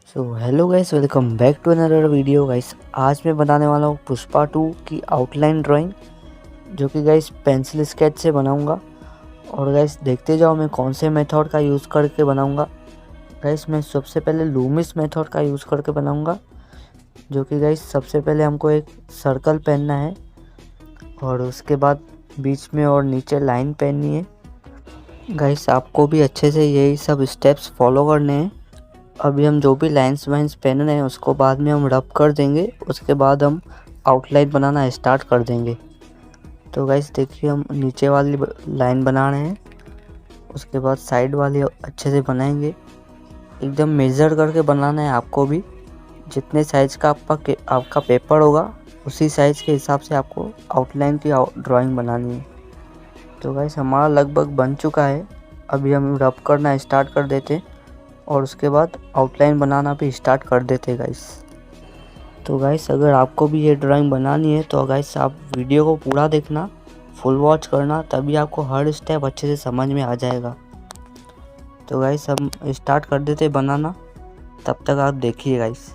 So hello guys, welcome back to another video guys. आज मैं बनाने वाला हूँ पुष्पा 2 की आउटलाइन ड्राइंग, जो कि गाइस पेंसिल स्केच से बनाऊंगा। और गाइस देखते जाओ मैं कौन से मेथड का यूज़ करके बनाऊंगा। गाइस मैं सबसे पहले लूमिस मेथड का यूज़ करके बनाऊंगा, जो कि गाइस सबसे पहले हमको एक सर्कल पहनना है और उसके बाद बीच में और नीचे लाइन पहननी है। गाइस आपको भी अच्छे से यही सब स्टेप्स फॉलो करने हैं। अभी हम जो भी लाइंस वाइंस पहन रहे हैं उसको बाद में हम रब कर देंगे, उसके बाद हम आउटलाइन बनाना स्टार्ट कर देंगे। तो गाइस देखिए, हम नीचे वाली लाइन बना रहे हैं, उसके बाद साइड वाली अच्छे से बनाएंगे। एकदम मेज़र करके बनाना है आपको भी। जितने साइज़ का आपका पेपर होगा उसी साइज़ के हिसाब से आपको आउटलाइन की ड्राइंग बनानी है। तो गाइस हमारा लगभग बन चुका है। अभी हम रब करना स्टार्ट कर देते हैं और उसके बाद आउटलाइन बनाना भी स्टार्ट कर देते गाइस। तो गाइस अगर आपको भी ये ड्राइंग बनानी है तो गाइस आप वीडियो को पूरा देखना, फुल वॉच करना, तभी आपको हर स्टेप अच्छे से समझ में आ जाएगा। तो गाइस हम स्टार्ट कर देते बनाना, तब तक आप देखिए गाइस।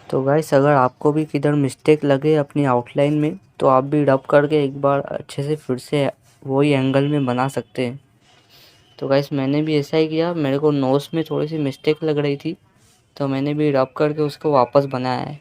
तो गाइस अगर आपको भी किधर मिस्टेक लगे अपनी आउटलाइन में, तो आप भी रब करके एक बार अच्छे से फिर से वही एंगल में बना सकते हैं। तो गाइस मैंने भी ऐसा ही किया, मेरे को नोज में थोड़ी सी मिस्टेक लग रही थी, तो मैंने भी रब करके उसको वापस बनाया है।